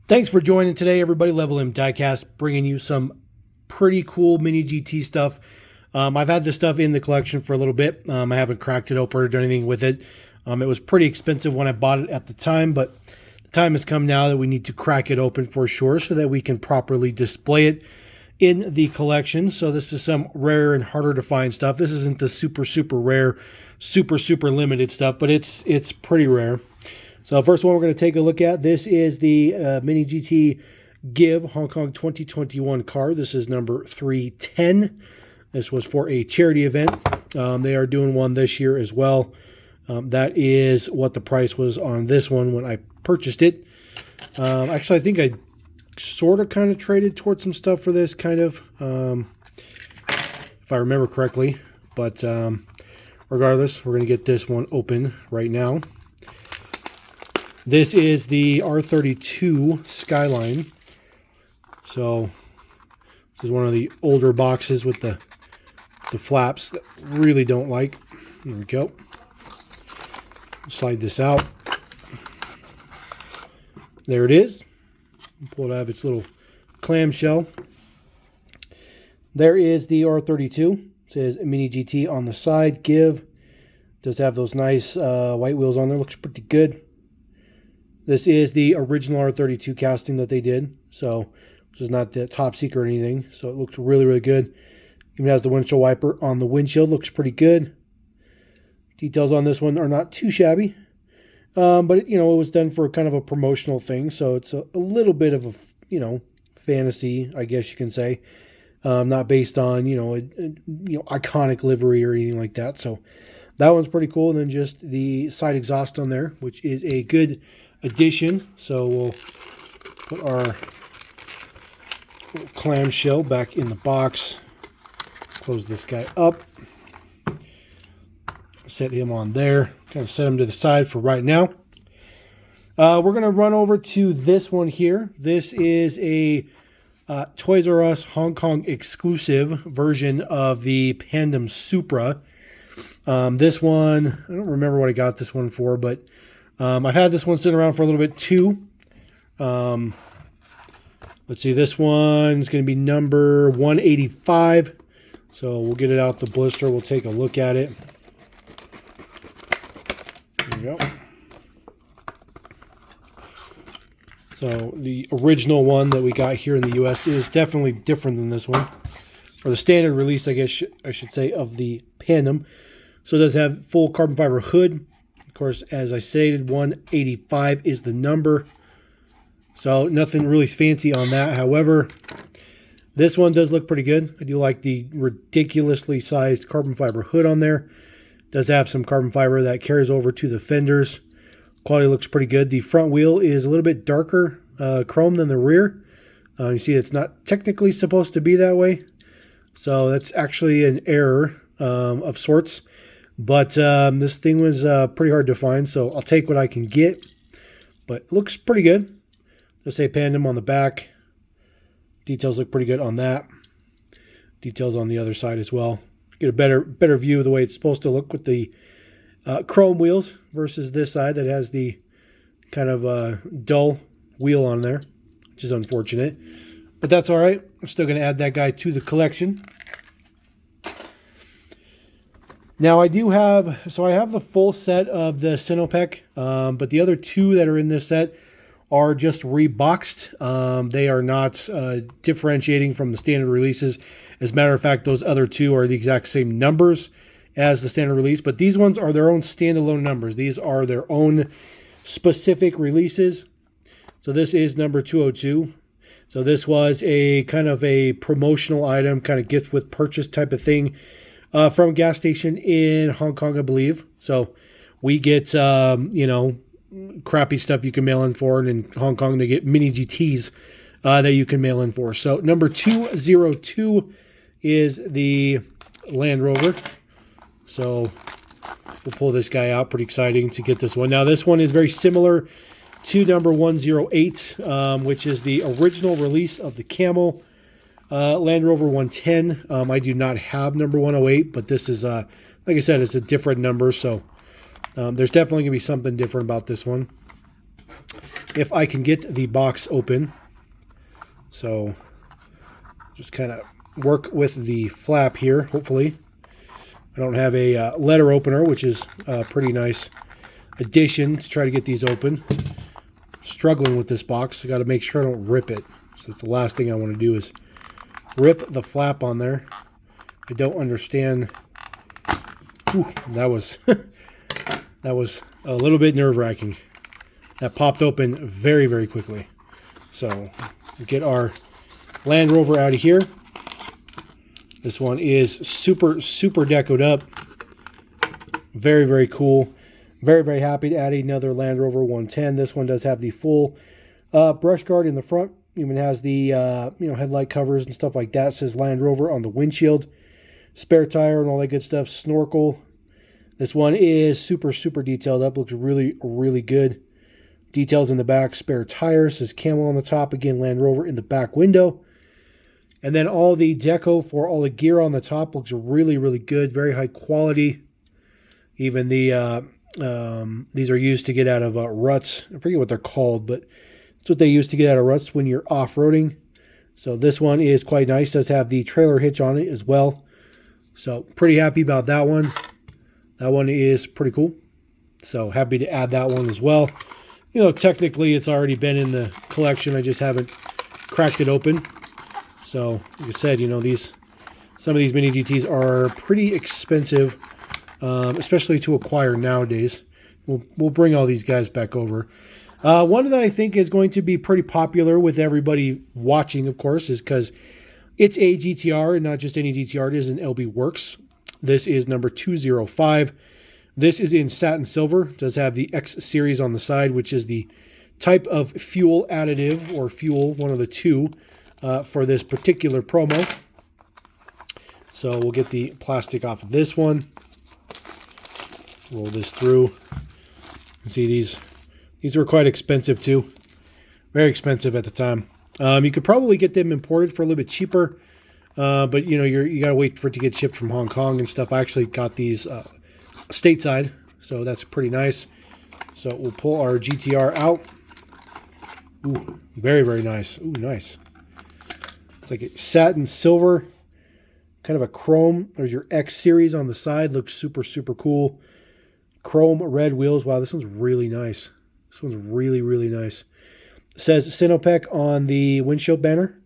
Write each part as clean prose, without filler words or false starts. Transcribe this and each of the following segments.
Thanks for joining today, everybody. Level M Diecast, bringing you some pretty cool mini GT stuff. I've had this stuff in the collection for a little bit. I haven't cracked it open or done anything with it. It was pretty expensive when I bought it at the time, but the time has come now that we need to crack it open for sure so that we can properly display it in the collection. So this is some rare and harder to find stuff. This isn't the super rare, super limited stuff, but it's pretty rare. So first one we're going to take a look at, this is the Mini GT Give Hong Kong 2021 car. This is number 310. This was for a charity event. They are doing one this year as well. That is what the price was on this one when I purchased it. Actually, I think I sort of kind of traded towards some stuff for this, kind of, if I remember correctly. But regardless, we're going to get this one open right now. This is the R32 Skyline. So this is one of the older boxes with the flaps that really don't like. There we go. Slide this out. There it is. Pull it out of its little clamshell. There is the R32. It says Mini GT on the side. Give. Does have those nice white wheels on there. Looks pretty good. This is the original R32 casting that they did, so this is not the top secret or anything, so it looks really good. Even has the windshield wiper on the windshield, looks pretty good. Details on this one are not too shabby, but it was done for kind of a promotional thing, so it's a little bit of a fantasy, I guess you can say, not based on iconic livery or anything like that. So that one's pretty cool, and then just the side exhaust on there, which is a good addition. So we'll put our clamshell back in the box, close this guy up, set him on there, kind of set him to the side for right now. We're going to run over to this one here. This is a Toys R Us Hong Kong exclusive version of the Pandem Supra. This one, I don't remember what I got this one for, but I've had this one sitting around for a little bit too. Let's see, this one is going to be number 185. So we'll get it out the blister. We'll take a look at it. There we go. So the original one that we got here in the US is definitely different than this one. Or the standard release, I guess I should say, of the Pandem. So it does have full carbon fiber hood. Of course, as I stated, 185 is the number. So nothing really fancy on that. However, this one does look pretty good. I do like the ridiculously sized carbon fiber hood on there. It does have some carbon fiber that carries over to the fenders. Quality looks pretty good. The front wheel is a little bit darker chrome than the rear. You see it's not technically supposed to be that way. So that's actually an error of sorts. But this thing was pretty hard to find, so I'll take what I can get. But it looks pretty good. Just say Pandem on the back. Details look pretty good on that. Details on the other side as well. Get a better view of the way it's supposed to look with the chrome wheels versus this side that has the kind of dull wheel on there, which is unfortunate. But that's all right. I'm still going to add that guy to the collection. Now I do have, I have the full set of the Sinopec, but the other two that are in this set are just reboxed. They are not differentiating from the standard releases. As a matter of fact, those other two are the exact same numbers as the standard release, but these ones are their own standalone numbers. These are their own specific releases. So this is number 202. So this was a kind of a promotional item, kind of gift with purchase type of thing. From a gas station in Hong Kong, I believe. So we get, crappy stuff you can mail in for. And in Hong Kong, they get mini GTs that you can mail in for. So number 202 is the Land Rover. So we'll pull this guy out. Pretty exciting to get this one. Now, this one is very similar to number 108, which is the original release of the Camel. Land Rover 110. I do not have number 108, but this is, like I said, it's a different number, so there's definitely going to be something different about this one. if I can get the box open. So just kind of work with the flap here, hopefully. I don't have a letter opener, which is a pretty nice addition to try to get these open. Struggling with this box. I got to make sure I don't rip it. So that's the last thing I want to do is rip the flap on there. I don't understand. Ooh, that was that was a little bit nerve-wracking. That popped open very, very quickly. So get our Land Rover out of here. This one is super decoed up. Very, very cool. Very, very happy to add another Land Rover 110. This one does have the full brush guard in the front. Even has the headlight covers and stuff like that. It says Land Rover on the windshield. Spare tire and all that good stuff. Snorkel. This one is super detailed up. Looks really, really good. Details in the back. Spare tire. Says Camel on the top. Again, Land Rover in the back window. And then all the deco for all the gear on the top looks really, really good. Very high quality. Even the these are used to get out of ruts. I forget what they're called, but it's what they use to get out of ruts when you're off-roading. So this one is quite nice. Does have the trailer hitch on it as well. So pretty happy about that one. That one is pretty cool. So happy to add that one as well. You know, technically it's already been in the collection. I just haven't cracked it open. So, like I said, you know, some of these Mini GTs are pretty expensive, especially to acquire nowadays. We'll bring all these guys back over. One that I think is going to be pretty popular with everybody watching, of course, is because it's a GTR and not just any GTR. It is an LB Works. This is number 205. This is in satin silver. It does have the X series on the side, which is the type of fuel additive or fuel, one of the two, for this particular promo. So we'll get the plastic off of this one. Roll this through. You see these were quite expensive too. Very expensive at the time. You could probably get them imported for a little bit cheaper. But you know, you gotta wait for it to get shipped from Hong Kong and stuff. I actually got these stateside, so that's pretty nice. So we'll pull our GTR out. Ooh, very, very nice. Ooh, nice. It's like a satin silver, kind of a chrome. There's your X series on the side. Looks super cool. Chrome red wheels. Wow, this one's really nice. This one's really, really nice. It says Sinopec on the windshield banner.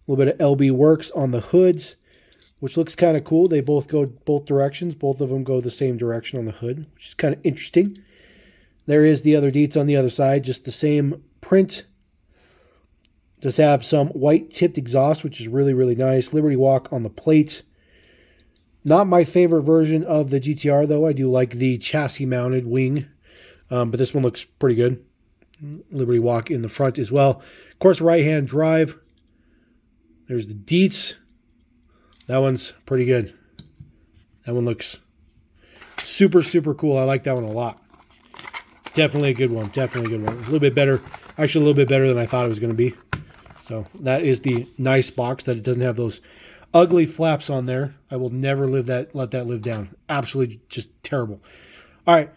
A little bit of LB Works on the hoods, which looks kind of cool. They both go both directions. Both of them go the same direction on the hood, which is kind of interesting. There is the other deets on the other side, just the same print. Does have some white tipped exhaust, which is really, really nice. Liberty Walk on the plates. Not my favorite version of the GTR, though. I do like the chassis mounted wing, but this one looks pretty good. Liberty Walk in the front as well. Of course, right-hand drive. There's the deets. That one's pretty good. That one looks super cool. I like that one a lot. Definitely a good one. Definitely a good one. A little bit better. Actually, a little bit better than I thought it was going to be. So that is the nice box, that it doesn't have those ugly flaps on there. I will never let that live down. Absolutely just terrible. All right.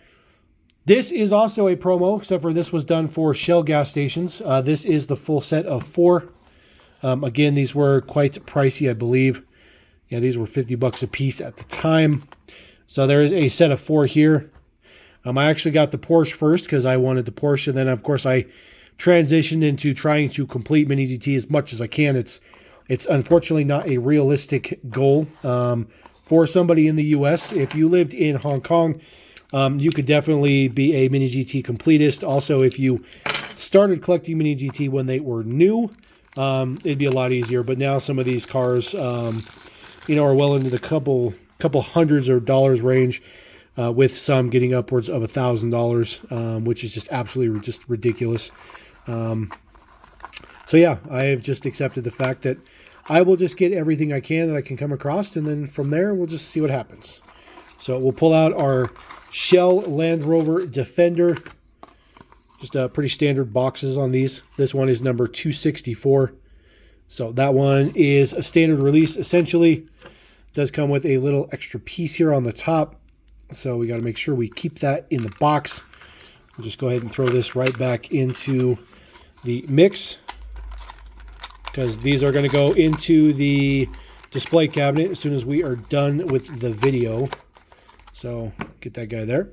This is also a promo, except for this was done for Shell gas stations. This is the full set of 4. Again, these were quite pricey, I believe. Yeah, these were $50 a piece at the time. So there is a set of 4 here. I actually got the Porsche first because I wanted the Porsche. And then, of course, I transitioned into trying to complete Mini GT as much as I can. It's unfortunately not a realistic goal for somebody in the U.S. If you lived in Hong Kong, you could definitely be a Mini GT completist. Also, if you started collecting Mini GT when they were new, it'd be a lot easier. But now some of these cars, are well into the couple hundreds of dollars range, with some getting upwards of $1,000, which is just absolutely just ridiculous. So yeah, I have just accepted the fact that I will just get everything I can that I can come across, and then from there we'll just see what happens. So we'll pull out our Shell Land Rover Defender. Just pretty standard boxes on these. This one is number 264. So that one is a standard release, essentially. Does come with a little extra piece here on the top. So we got to make sure we keep that in the box. I'll just go ahead and throw this right back into the mix, because these are going to go into the display cabinet as soon as we are done with the video. So get that guy there.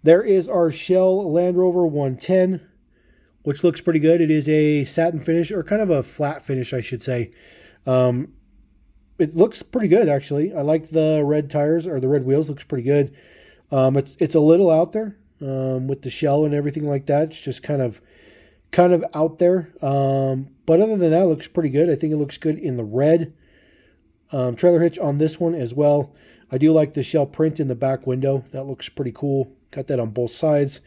There is our Shell Land Rover 110, which looks pretty good. It is a satin finish, or kind of a flat finish, I should say. It looks pretty good, actually. I like the red tires, or the red wheels. Looks pretty good. It's a little out there with the shell and everything like that. It's just kind of out there. But other than that, it looks pretty good. I think it looks good in the red. Trailer hitch on this one as well. I do like the shell print in the back window. That looks pretty cool. Got that on both sides.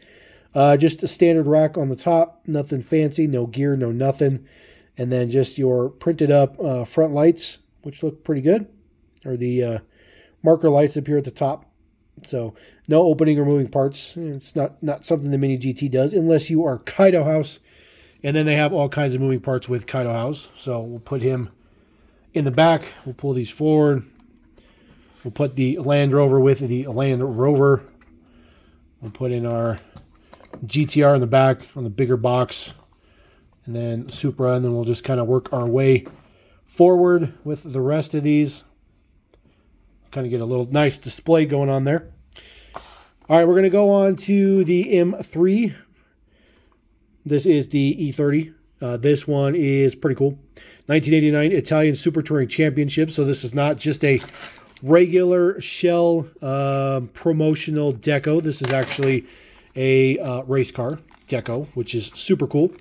Just a standard rack on the top. Nothing fancy. No gear, no nothing. And then just your printed up front lights, which look pretty good. Or the marker lights up here at the top. So no opening or moving parts. It's not something the Mini GT does, unless you are Kaido House. And then they have all kinds of moving parts with Kaido House. So we'll put him in the back. We'll pull these forward. We'll put the Land Rover with the Land Rover. We'll put in our GTR in the back on the bigger box. And then Supra. And then we'll just kind of work our way forward with the rest of these. Kind of get a little nice display going on there. All right, we're going to go on to the M3. This is the E30. This one is pretty cool. 1989 Italian Super Touring Championship. So this is not just a regular Shell promotional deco. This is actually a race car deco, which is super cool.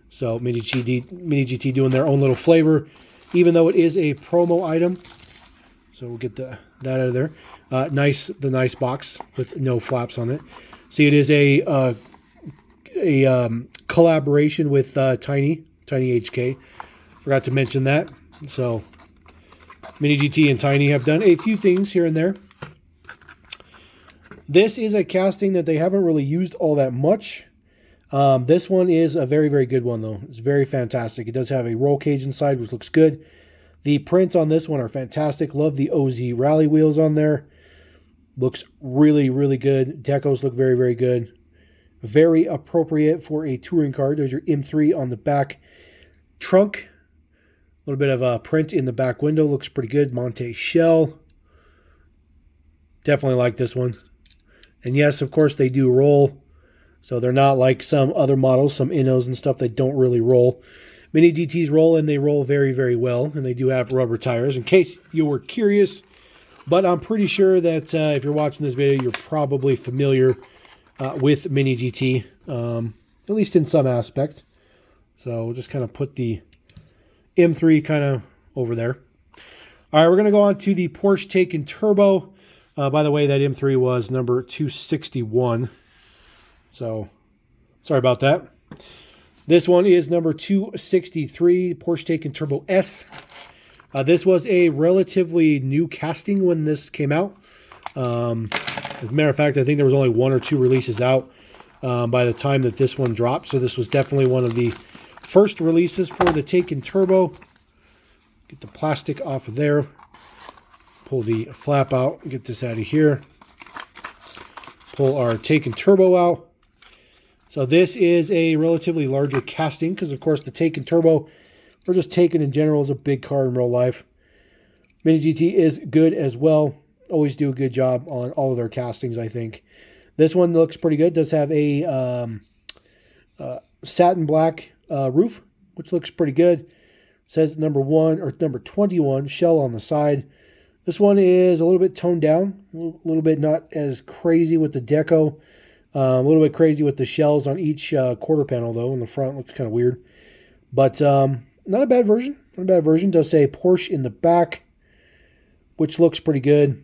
So Mini GT doing their own little flavor, even though it is a promo item. So we'll get that out of there. The nice box with no flaps on it. See, it is a collaboration with Tiny HK. Forgot to mention that. So Mini GT and Tiny have done a few things here and there. This is a casting that they haven't really used all that much. This one is a very, very good one, though. It's very fantastic. It does have a roll cage inside, which looks good. The prints on this one are fantastic. Love the OZ rally wheels on there. Looks really, really good. Decos look very, very good. Very appropriate for a touring car. There's your M3 on the back trunk. A little bit of a print in the back window. Looks pretty good. Monte shell. Definitely like this one. And yes, of course, they do roll. So they're not like some other models, some Innos and stuff that don't really roll. Mini GTs roll, and they roll very, very well. And they do have rubber tires, in case you were curious. But I'm pretty sure that if you're watching this video, you're probably familiar with Mini GT, at least in some aspect. So we'll just kind of put the M3 kind of over there. All right, we're going to go on to the Porsche Taycan Turbo. By the way, that M3 was number 261. So sorry about that. This one is number 263, Porsche Taycan Turbo S. This was a relatively new casting when this came out. As a matter of fact, I think there was only 1 or 2 releases out by the time that this one dropped. So this was definitely one of the first releases for the Taycan Turbo. Get the plastic off of there. Pull the flap out. Get this out of here. Pull our Taycan Turbo out. So this is a relatively larger casting because, of course, the Taycan Turbo, or just Taycan in general, is a big car in real life. Mini GT is good as well. Always do a good job on all of their castings, I think. This one looks pretty good. Does have a satin black roof, which looks pretty good. Says number 1 or number 21 shell on the side. This one is a little bit toned down, a little bit not as crazy with the deco. A little bit crazy with the shells on each quarter panel, though. In the front, looks kind of weird. But not a bad version. Not a bad version. Does say Porsche in the back, which looks pretty good.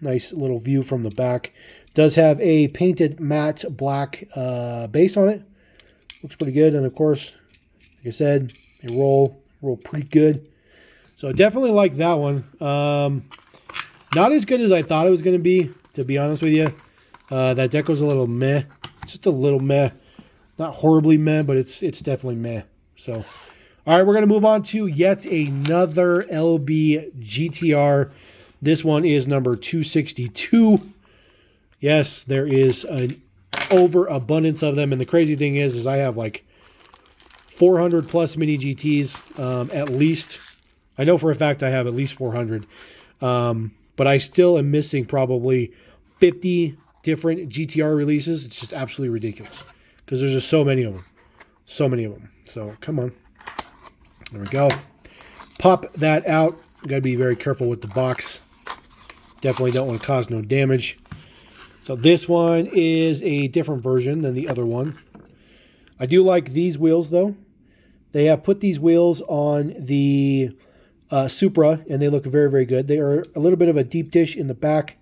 Nice little view from the back. Does have a painted matte black base on it. Looks pretty good. And, of course, like I said, they roll pretty good. So definitely like that one. Not as good as I thought it was going to be honest with you. That deco's a little meh. Just a little meh. Not horribly meh, but it's definitely meh. So, all right, we're going to move on to yet another LB GTR. This one is number 262. Yes, there is an overabundance of them. And the crazy thing is I have like 400 plus mini GTs, at least. I know for a fact I have at least 400. But I still am missing probably 50 different GTR releases. It's just absolutely ridiculous because there's just so many of them. So many of them. So come on. There we go. Pop that out. Got to be very careful with the box. Definitely don't want to cause no damage. So this one is a different version than the other one. I do like these wheels though. They have put these wheels on the Supra and they look very, very good. They are a little bit of a deep dish in the back.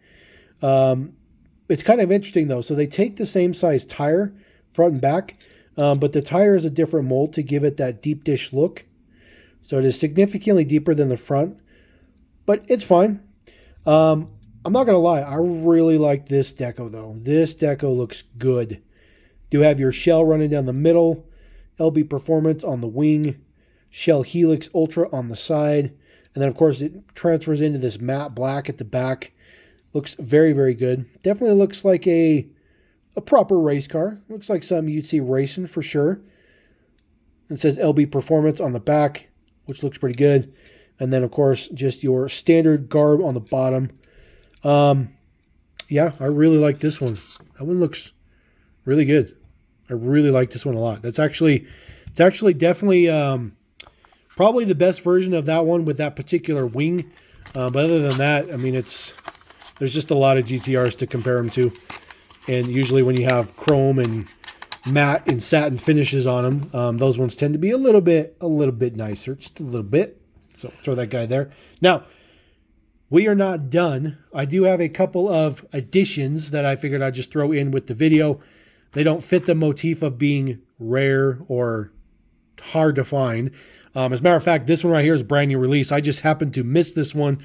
It's kind of interesting though. So they take the same size tire, front and back, but the tire is a different mold to give it that deep dish look. So it is significantly deeper than the front, but it's fine. I'm not going to lie. I really like this deco though. This deco looks good. Do have your shell running down the middle, LB Performance on the wing, Shell Helix Ultra on the side, and then of course it transfers into this matte black at the back. Looks very, very good. Definitely looks like a proper race car. Looks like something you'd see racing for sure. It says LB Performance on the back, which looks pretty good. And then, of course, just your standard garb on the bottom. Yeah, I really like this one. That one looks really good. I really like this one a lot. It's actually definitely probably the best version of that one with that particular wing. But other than that, I mean, there's just a lot of GTRs to compare them to. And usually when you have chrome and matte and satin finishes on them, those ones tend to be a little bit nicer, just a little bit. So throw that guy there. Now, we are not done. I do have a couple of additions that I figured I'd just throw in with the video. They don't fit the motif of being rare or hard to find. As a matter of fact, this one right here is a brand new release. I just happened to miss this one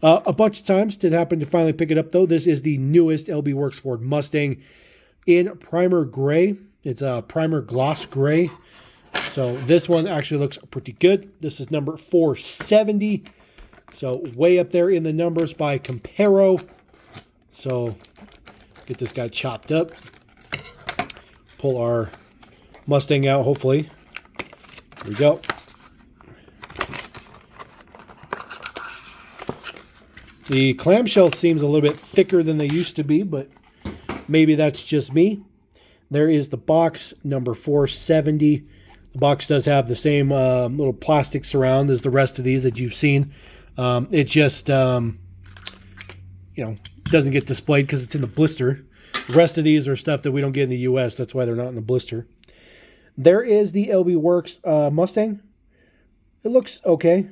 a bunch of times. Did happen to finally pick it up though. This is the newest LB Works Ford Mustang in primer gray. It's a primer gloss gray. So this one actually looks pretty good. This is number 470. So way up there in the numbers by Comparo. So get this guy chopped up. Pull our Mustang out, hopefully. Here we go. The clamshell seems a little bit thicker than they used to be, but maybe that's just me. There is the box, number 470. The box does have the same little plastic surround as the rest of these that you've seen. It just, doesn't get displayed because it's in the blister. The rest of these are stuff that we don't get in the U.S. That's why they're not in the blister. There is the LB Works Mustang. It looks okay.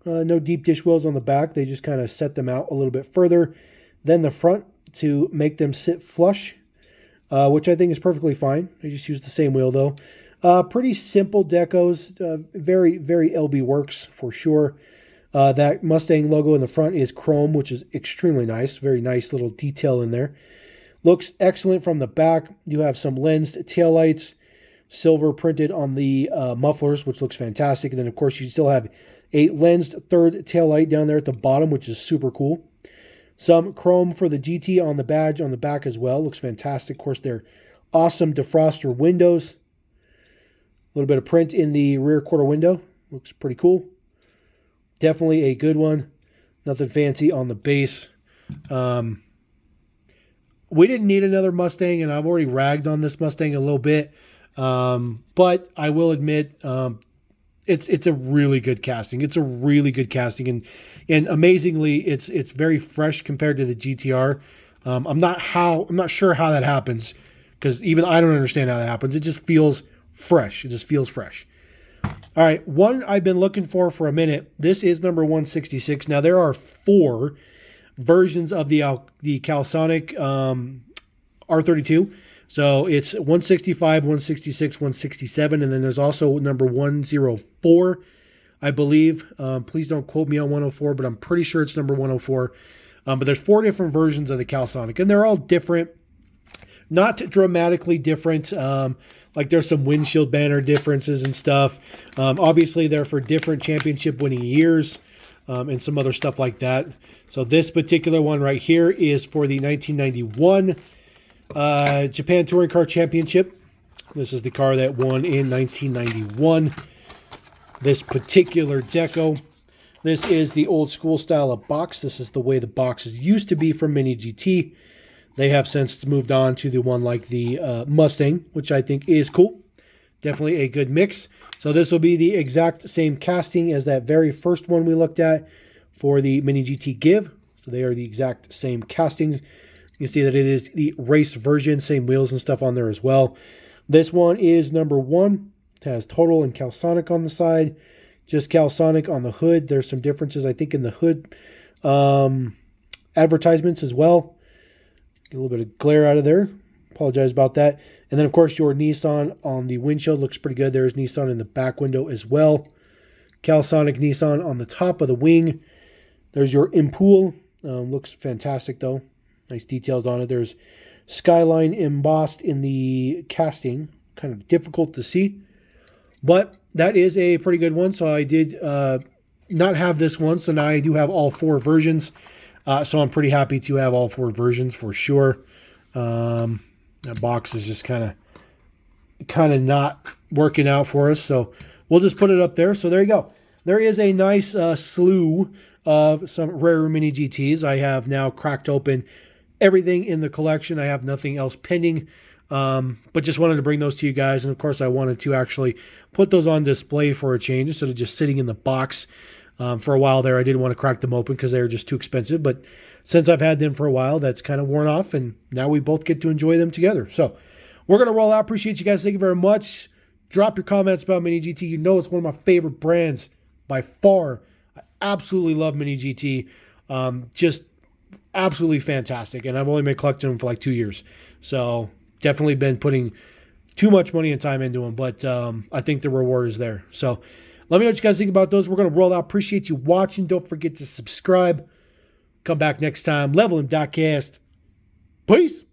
No deep dish wheels on the back. They just kind of set them out a little bit further than the front to make them sit flush, which I think is perfectly fine. They just use the same wheel though. Pretty simple decos. Very, very LB Works for sure. That Mustang logo in the front is chrome, which is extremely nice. Very nice little detail in there. Looks excellent from the back. You have some lensed taillights, silver printed on the mufflers, which looks fantastic. And then, of course, you still have a lensed third taillight down there at the bottom, which is super cool. Some chrome for the GT on the badge on the back as well. Looks fantastic. Of course, they're awesome defroster windows. A little bit of print in the rear quarter window. Looks pretty cool. Definitely a good one. Nothing fancy on the base. We didn't need another Mustang, and I've already ragged on this Mustang a little bit. But I will admit, it's a really good casting. It's a really good casting, and amazingly, it's very fresh compared to the GTR. I'm not sure how that happens, because even I don't understand how that happens. It just feels fresh. It just feels fresh. All right, one I've been looking for a minute. This is number 166. Now there are 4 versions of the Calsonic R32. So it's 165, 166, 167, and then there's also number 104, I believe. Please don't quote me on 104, but I'm pretty sure it's number 104. But there's 4 different versions of the Calsonic, and they're all different. Not dramatically different. Like there's some windshield banner differences and stuff. Obviously, they're for different championship winning years and some other stuff like that. So this particular one right here is for the 1991 Japan Touring Car Championship. This is the car that won in 1991. This particular deco. This is the old school style of box. This is the way the boxes used to be from Mini GT. They have since moved on to the one like the Mustang, which I think is cool. Definitely a good mix. So this will be the exact same casting as that very first one we looked at for the Mini GT Give. So they are the exact same castings. You can see that it is the race version, same wheels and stuff on there as well. This one is number 1. It has Total and Calsonic on the side. Just Calsonic on the hood. There's some differences, I think, in the hood advertisements as well. Get a little bit of glare out of there. Apologize about that. And then, of course, your Nissan on the windshield looks pretty good. There's Nissan in the back window as well. Calsonic Nissan on the top of the wing. There's your Impool. Looks fantastic, though. Nice details on it. There's Skyline embossed in the casting. Kind of difficult to see. But that is a pretty good one. So I did not have this one. So now I do have all 4 versions. So I'm pretty happy to have all 4 versions for sure. That box is just kind of not working out for us. So we'll just put it up there. So there you go. There is a nice slew of some rare Mini GTs. I have now cracked open everything in the collection. I have nothing else pending. But just wanted to bring those to you guys. And of course, I wanted to actually put those on display for a change instead of just sitting in the box. For a while there, I didn't want to crack them open because they were just too expensive. But since I've had them for a while, that's kind of worn off. And now we both get to enjoy them together. So we're going to roll out. Appreciate you guys. Thank you very much. Drop your comments about Mini GT. You know it's one of my favorite brands by far. I absolutely love Mini GT. Just absolutely fantastic. And I've only been collecting them for like 2 years. So definitely been putting too much money and time into them. But I think the reward is there. So let me know what you guys think about those. We're going to roll out. Appreciate you watching. Don't forget to subscribe. Come back next time. Level him.cast. Peace.